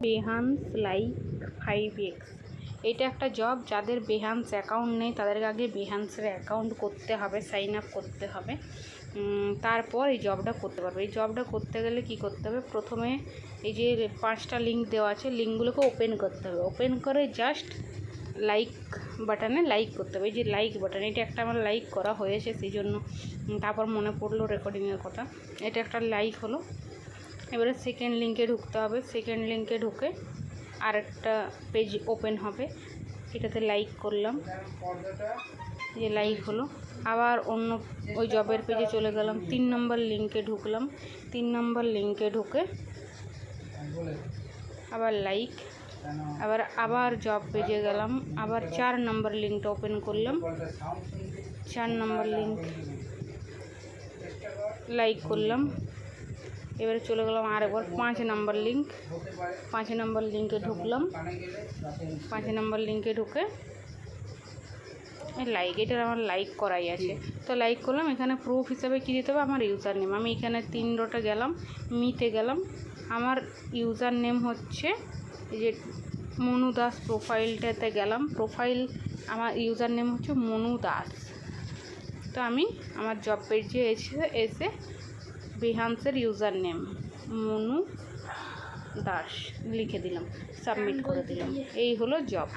বেহান্স like 5x এটা একটা job. যাদের বেহান্স অ্যাকাউন্ট নেই তাদেরকে আগে বেহান্সের অ্যাকাউন্ট করতে হবে, সাইন আপ করতে হবে, তারপর এই জবটা করতে পারবে। এই জবটা করতে গেলে কি করতে হবে, প্রথমে এই যে 5টা লিঙ্ক দেওয়া আছে, লিঙ্কগুলোকে ওপেন করতে হবে। ওপেন করে জাস্ট লাইক বাটনে লাইক করতে হবে। এই যে লাইক বাটন, এটা একটা আমার লাইক করা হয়েছে, সেই জন্য তারপর মনে পড়লো রেকর্ডিংয়ের কথা। এটা একটা লাইক হলো। এবারে সেকেন্ড লিঙ্কে ঢুকতে হবে। সেকেন্ড লিঙ্কে ঢুকে আরেকটা পেজ ওপেন হবে, এটাতে লাইক করলাম, যে লাইক হলো। আবার অন্য ওই জবের পেজে চলে গেলাম, 3 নম্বর লিঙ্কে ঢুকলাম। 3 নম্বর লিঙ্কে ঢুকে আবার লাইক, আবার জব পেজে গেলাম, আবার 4 নম্বর লিঙ্কটা ওপেন করলাম, 4 নম্বর লিঙ্ক লাইক করলাম। এবারে চলে গেলাম আরেকবার 5 নম্বর লিঙ্ক, 5 নম্বর লিঙ্কে ঢুকলাম, 5 নম্বর লিঙ্কে ঢুকে লাইক, এটার আমার লাইক করাই আছে, তো লাইক করলাম। এখানে প্রুফ হিসাবে কী দিতে হবে, আমার ইউজার নেম। আমি এখানে 3 ডটে গেলাম, মিতে গেলাম, আমার ইউজার নেম হচ্ছে এই যে মনু দাস, প্রোফাইলটাতে গেলাম, প্রোফাইল আমার ইউজার নেম হচ্ছে মনু দাস। তো আমি আমার জব পেজে এসে বেহান্সের ইউজার নেম মনু দাস লিখে দিলাম, সাবমিট করে দিলাম। এই হলো জব।